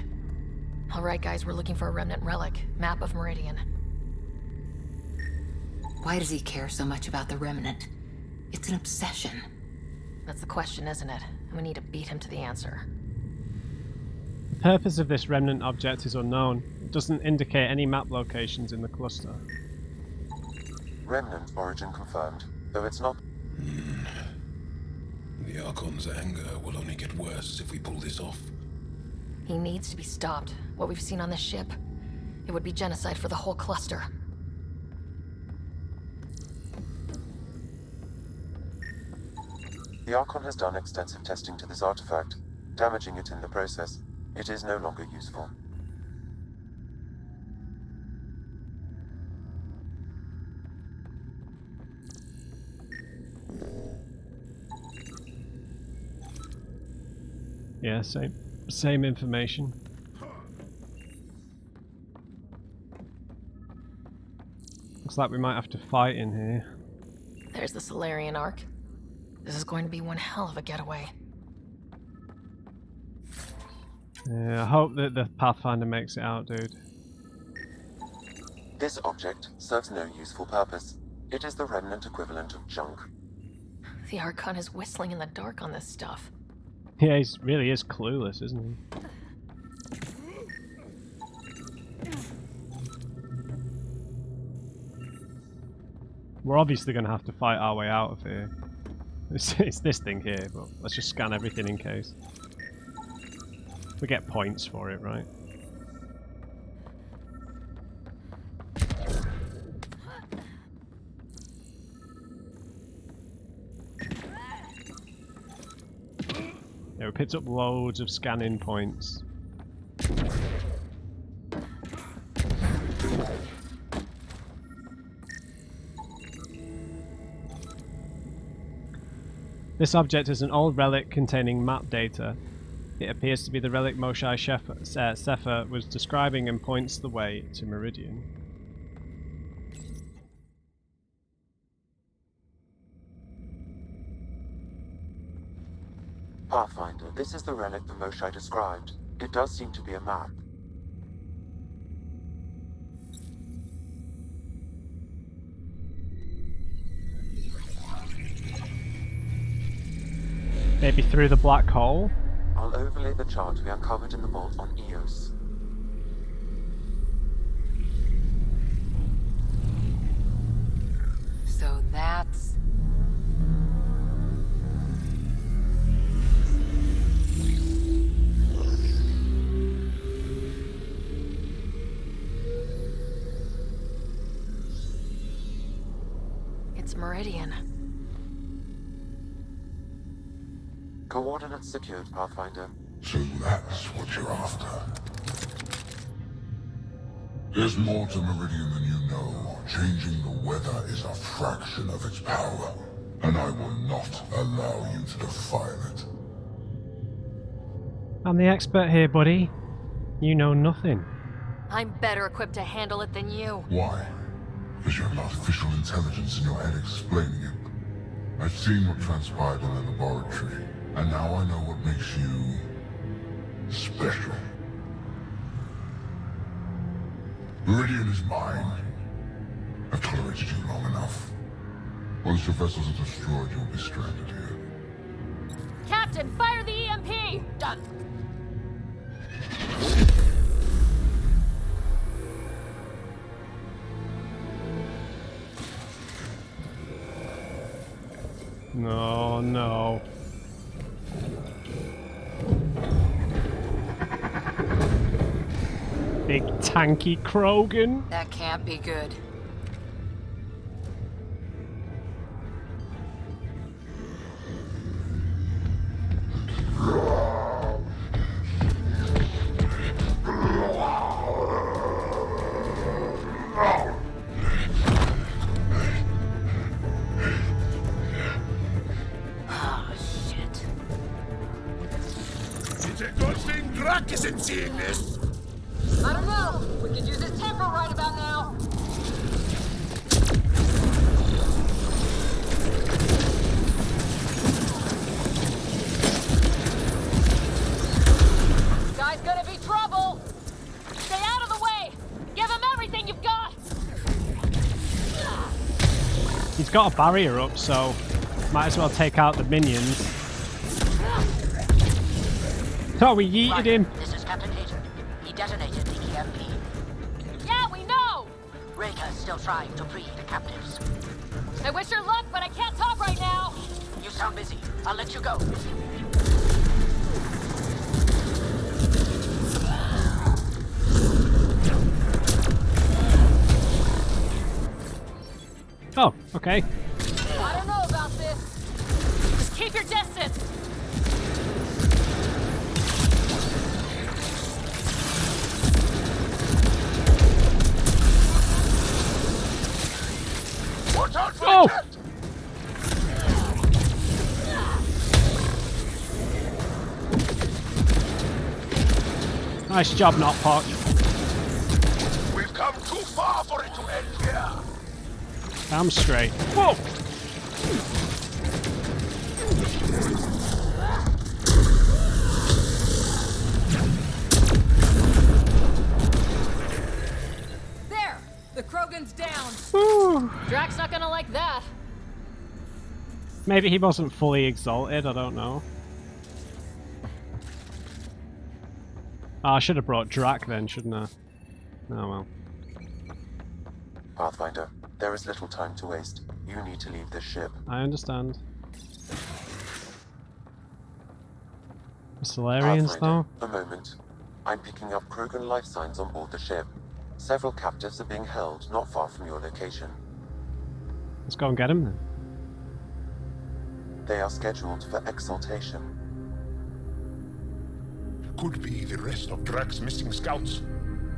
Alright guys, we're looking for a remnant relic. Map of Meridian. Why does he care so much about the remnant? It's an obsession. That's the question, isn't it? And we need to beat him to the answer. The purpose of this remnant object is unknown. It doesn't indicate any map locations in the cluster. Remnant origin confirmed, though it's not. The Archon's anger will only get worse if we pull this off. He needs to be stopped. What we've seen on this ship, it would be genocide for the whole cluster. The Archon has done extensive testing to this artifact, damaging it in the process. It is no longer useful. Yeah, same information. Looks like we might have to fight in here. There's the Solarian Ark. This is going to be one hell of a getaway. Yeah, I hope that the Pathfinder makes it out, dude. This object serves no useful purpose. It is the remnant equivalent of junk. The Archon is whistling in the dark on this stuff. Yeah, he really is clueless, isn't he? We're obviously going to have to fight our way out of here. It's this thing here, but let's just scan everything in case. We get points for it, right? Yeah, we picked up loads of scanning points. This object is an old relic containing map data. It appears to be the relic Moshae Sefer was describing and points the way to Meridian. Pathfinder, this is the relic the Moshae described. It does seem to be a map. Maybe through the black hole? I'll overlay the chart we uncovered in the vault on Eos. So that's... It's Meridian. Coordinates secured, Pathfinder. So that's what you're after. There's more to Meridian than you know. Changing the weather is a fraction of its power, and I will not allow you to defile it. I'm the expert here, buddy. You know nothing. I'm better equipped to handle it than you. Why? Because you have artificial intelligence in your head explaining it. I've seen what transpired in the laboratory, and now I know what makes you... special. Meridian is mine. I've tolerated you long enough. Once your vessels are destroyed, you'll be stranded here. Captain, fire the EMP! Done. No, no. Big tanky Krogan. That can't be good. Isn't seeing this. I don't know. We could use his temper right about now. Guy's gonna be trouble. Stay out of the way. Give him everything you've got. He's got a barrier up, so might as well take out the minions. Oh, we yeeted him. This is Captain Hager. He detonated the EMP. Yeah, we know. Reka is still trying to free the captives. I wish her luck, but I can't talk right now. You sound busy. I'll let you go. Oh, okay. I don't know about this. Just keep your distance. Watch out for Oh! that! Nice job, not Park. We've come too far for it to end here. Damn straight. Whoa! There. The Krogan's down. Woo. Drax's not gonna like that. Maybe he wasn't fully exalted, I don't know. Oh, I should have brought Drac then, shouldn't I? Oh well. Pathfinder, there is little time to waste. You need to leave this ship. I understand. The Solarians, though? A moment. I'm picking up Krogan life signs on board the ship. Several captives are being held not far from your location. Let's go and get him then. They are scheduled for exaltation. Could be the rest of Drax's missing scouts.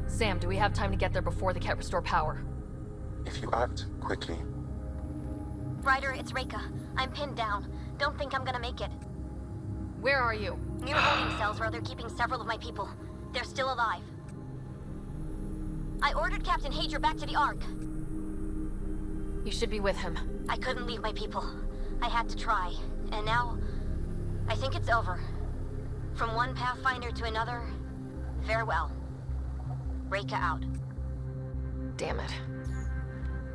Sam, do we have time to get there before the Ket restore power? If you act quickly. Ryder, it's Reka. I'm pinned down. Don't think I'm gonna make it. Where are you? Near holding cells where they're keeping several of my people. They're still alive. I ordered Captain Hager back to the Ark. You should be with him. I couldn't leave my people. I had to try. And now, I think it's over. From one Pathfinder to another, farewell. Reka out. Damn it.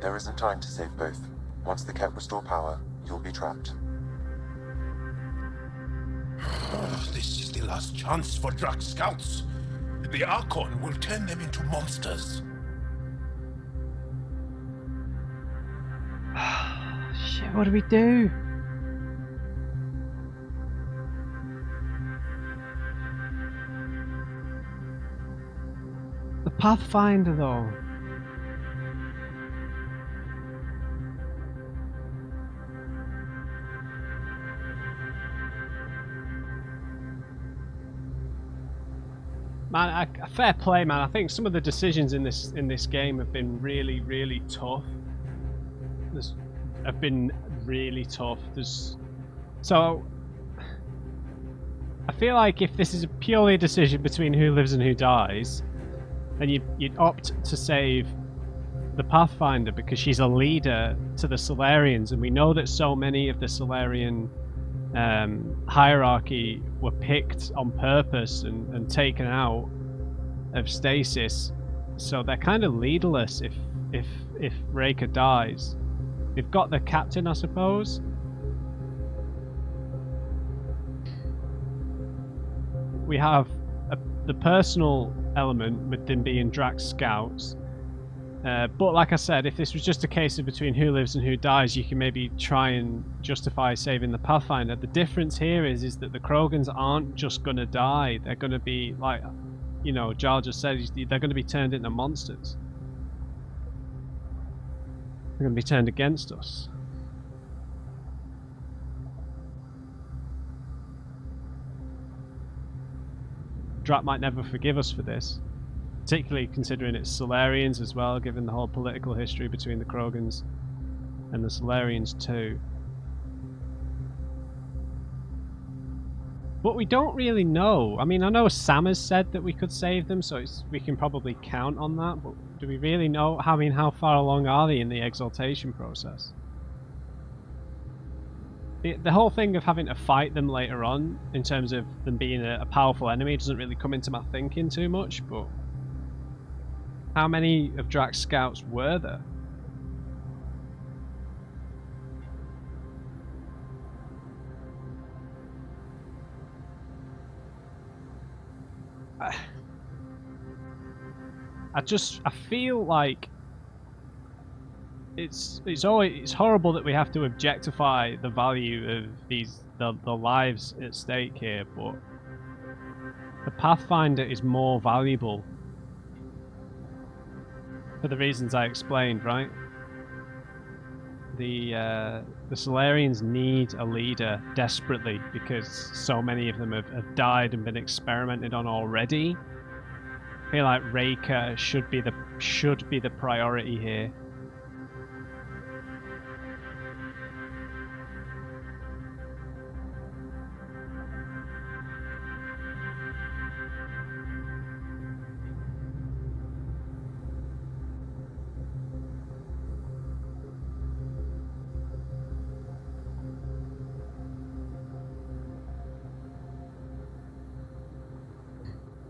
There isn't time to save both. Once the Ket restore power, you'll be trapped. Oh, this is the last chance for Drax scouts. The Archon will turn them into monsters. Shit, what do we do? The Pathfinder, though. Man, fair play, man. I think some of the decisions in this game have been really, really tough. Have been really tough. So I feel like if this is purely a decision between who lives and who dies, then you'd opt to save the Pathfinder because she's a leader to the Solarians, and we know that so many of the Solarian hierarchy were picked on purpose and taken out of stasis, so they're kind of leaderless if Reka dies. We've got the captain, I suppose. We have the personal element with them being Drax scouts, But like I said, if this was just a case of between who lives and who dies, you can maybe try and justify saving the Pathfinder. The difference here is that the Krogans aren't just going to die. They're going to be, like, you know, Jar just said, they're going to be turned into monsters. They're going to be turned against us. Drat might never forgive us for this. Particularly considering it's Solarians as well, given the whole political history between the Krogans and the Solarians too. But we don't really know. I mean, I know Sam has said that we could save them, so we can probably count on that, but do we really know? I mean, how far along are they in the exaltation process? The whole thing of having to fight them later on, in terms of them being a powerful enemy, doesn't really come into my thinking too much, but how many of Drax's scouts were there? I feel like it's horrible that we have to objectify the value of the lives at stake here, but the Pathfinder is more valuable for the reasons I explained, right? The Solarians need a leader desperately because so many of them have died and been experimented on already. I feel like Reka should be the priority here.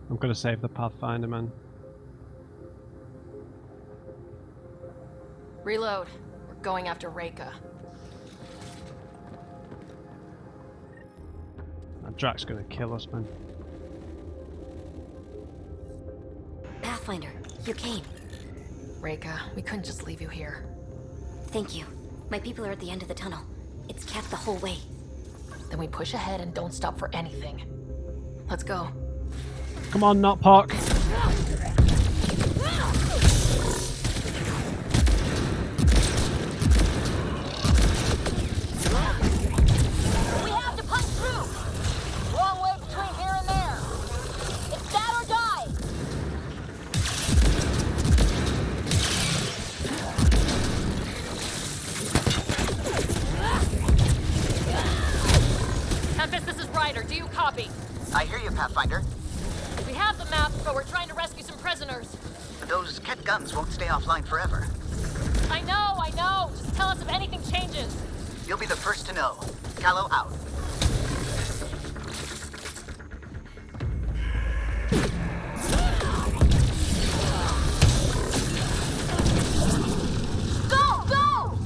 I'm gonna save the Pathfinder, man. Reload. We're going after Reka. Drax's gonna kill us, man. Pathfinder, you came. Reka, we couldn't just leave you here. Thank you. My people are at the end of the tunnel. It's kept the whole way. Then we push ahead and don't stop for anything. Let's go. Come on, not Park. We have to punch through. Long way between here and there. It's that or die. Tempest, this is Ryder. Do you copy? I hear you, Pathfinder. We have the map, but we're trying to rescue some prisoners. Those Ket guns won't stay offline forever. I know. Just tell us if anything changes. You'll be the first to know. Callow out. Go!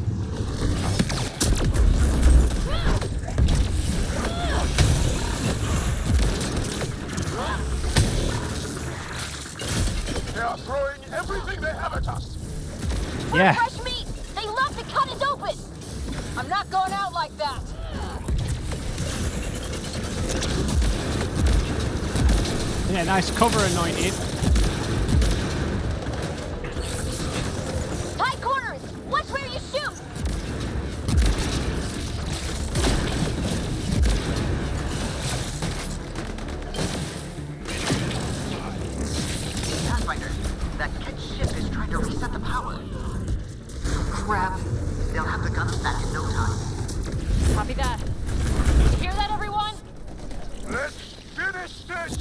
They are throwing everything they have at us. Yeah. Fresh meat! They love to cut it open! I'm not going out like that! Yeah, nice cover, Anointed. Tight corners! Watch where you shoot! Pathfinder, that Ket ship is trying to reset the power. Crap. They'll have the guns back in no time. Copy that. You hear that, everyone? Let's finish this!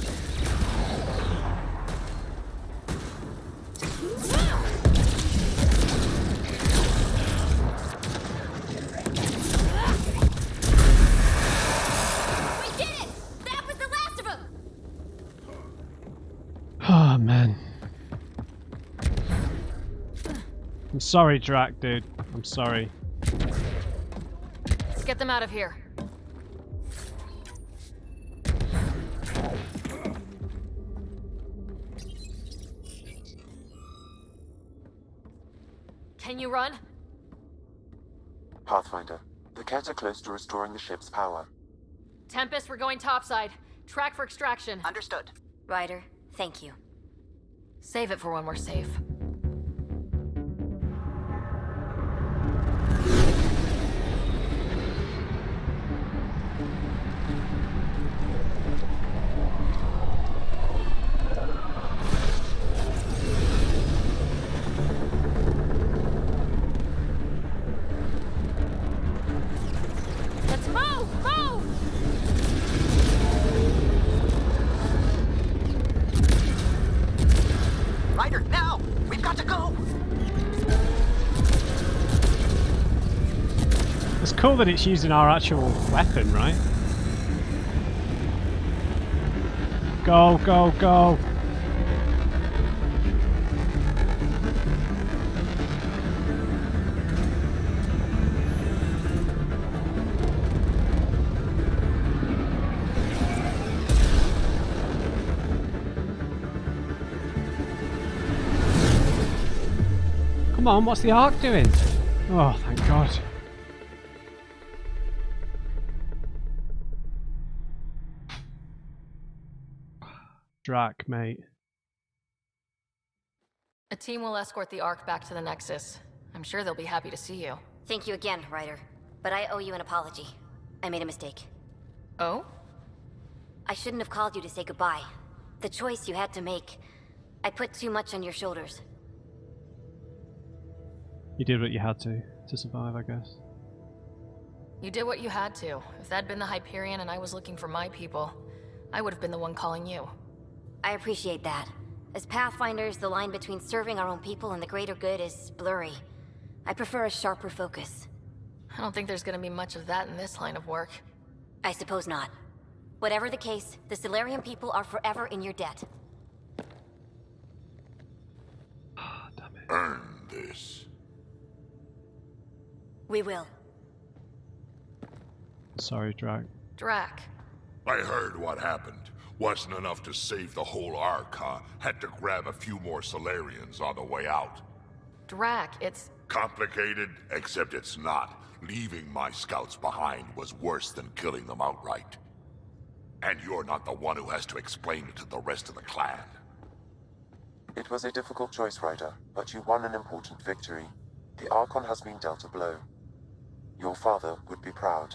We did it! That was the last of them! Oh, man. I'm sorry, Drac, dude. I'm sorry. Let's get them out of here. Can you run? Pathfinder, the Kett are close to restoring the ship's power. Tempest, we're going topside. Track for extraction. Understood. Ryder, thank you. Save it for when we're safe. Let's move! Move! Ryder, now! We've got to go! It's cool that it's using our actual weapon, right? Go, go, go! Come on, what's the Ark doing? Oh, thank God. Drac, mate. A team will escort the Ark back to the Nexus. I'm sure they'll be happy to see you. Thank you again, Ryder. But I owe you an apology. I made a mistake. Oh? I shouldn't have called you to say goodbye. The choice you had to make. I put too much on your shoulders. You did what you had to survive, I guess. You did what you had to. If that'd been the Hyperion and I was looking for my people, I would have been the one calling you. I appreciate that. As Pathfinders, the line between serving our own people and the greater good is blurry. I prefer a sharper focus. I don't think there's gonna be much of that in this line of work. I suppose not. Whatever the case, the Solarian people are forever in your debt. Damn it. Earn this. We will. Sorry, Drac. Drac. I heard what happened. Wasn't enough to save the whole Ark, huh? Had to grab a few more Solarians on the way out. Drac, it's... Complicated, except it's not. Leaving my scouts behind was worse than killing them outright. And you're not the one who has to explain it to the rest of the clan. It was a difficult choice, Ryder, but you won an important victory. The Archon has been dealt a blow. Your father would be proud.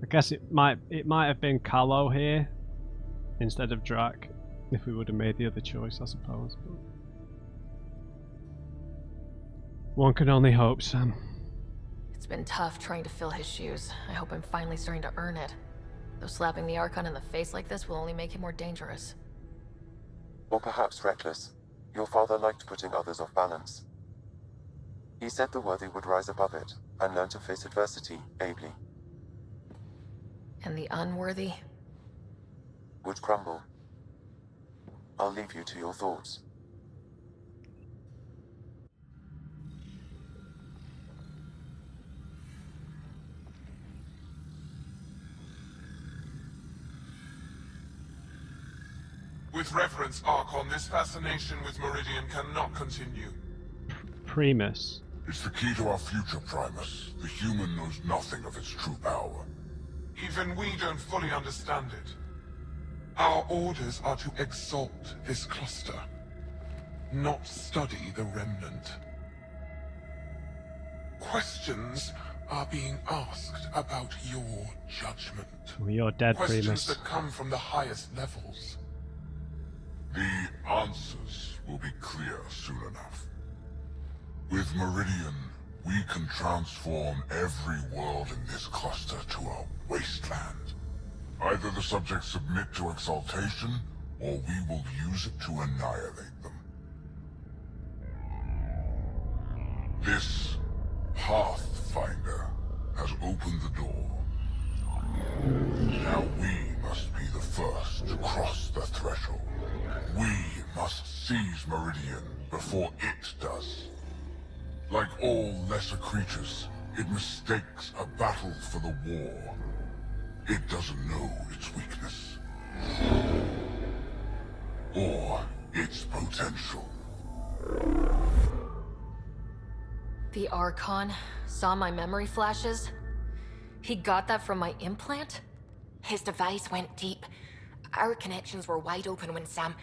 I guess it might have been Callow here instead of Drac if we would have made the other choice, I suppose. But one can only hope, Sam. It's been tough trying to fill his shoes. I hope I'm finally starting to earn it. Though slapping the Archon in the face like this will only make him more dangerous. Or perhaps reckless. Your father liked putting others off balance. He said the worthy would rise above it and learn to face adversity ably. And the unworthy? Would crumble. I'll leave you to your thoughts. With reverence, Archon, this fascination with Meridian cannot continue. Primus. It's the key to our future, Primus. The human knows nothing of its true power. Even we don't fully understand it. Our orders are to exalt this cluster, not study the remnant. Questions are being asked about your judgment. Well, you're dead, Questions Primus. that come from the highest levels. The answers will be clear soon enough. With Meridian, we can transform every world in this cluster to a wasteland. Either the subjects submit to exaltation, or we will use it to annihilate them. This Pathfinder has opened the door. Now we must be the first to cross the threshold. We must seize Meridian before it does. Like all lesser creatures, it mistakes a battle for the war. It doesn't know its weakness. or its potential. The Archon saw my memory flashes? He got that from my implant? His device went deep. Our connections were wide open when Sam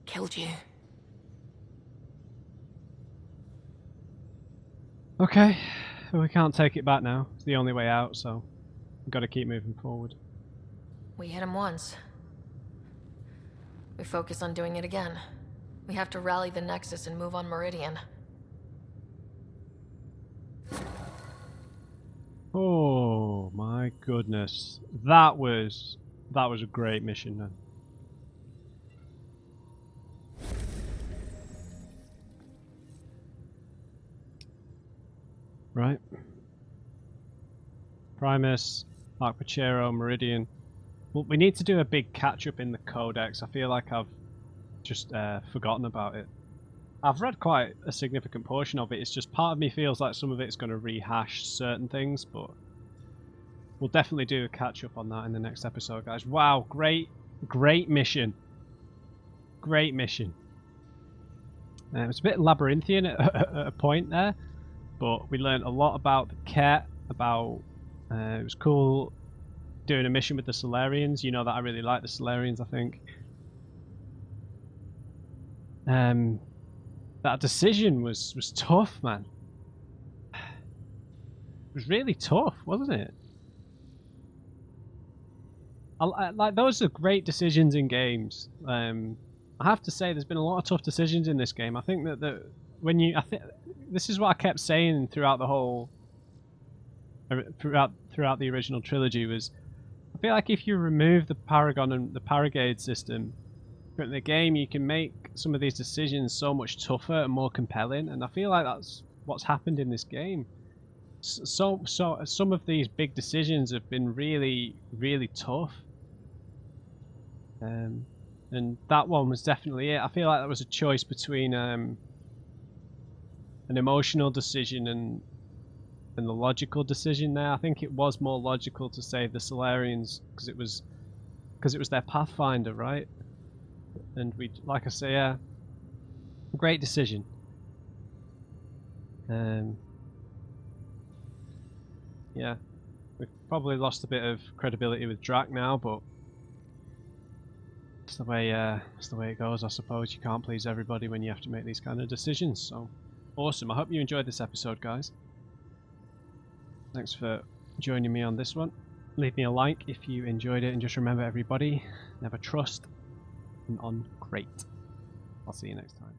killed you. Okay, we can't take it back now. It's the only way out, so we've got to keep moving forward. We hit him once. We focus on doing it again. We have to rally the Nexus and move on Meridian. Oh my goodness. That was a great mission, man. Right. Primus, Paarchero, Meridian. Well, we need to do a big catch-up in the Codex. I feel like I've just forgotten about it. I've read quite a significant portion of it. It's just part of me feels like some of it's going to rehash certain things, but we'll definitely do a catch-up on that in the next episode, guys. Wow, great mission. Great mission. It's a bit labyrinthian at a point there, but we learned a lot about the Ket, about... it was cool doing a mission with the Solarians. You know that I really like the Solarians, I think. That decision was tough, man. It was really tough, wasn't it? Like, those are great decisions in games. I have to say, there's been a lot of tough decisions in this game. I think that when you, this is what I kept saying throughout the whole, throughout the original trilogy, was I feel like if you remove the Paragon and the Paragade system from the game, you can make some of these decisions so much tougher and more compelling, and I feel like that's what's happened in this game. So some of these big decisions have been really, really tough. And that one was definitely it. I feel like that was a choice between an emotional decision and the logical decision there. I think it was more logical to save the Solarians because it was their Pathfinder, right? And we, like I say, yeah, great decision. Yeah, we've probably lost a bit of credibility with Drac now, but it's the way it goes, I suppose. You can't please everybody when you have to make these kind of decisions. So awesome. I hope you enjoyed this episode, guys. Thanks for joining me on this one. Leave me a like if you enjoyed it, and just remember, everybody, never trust an uncrate. I'll see you next time.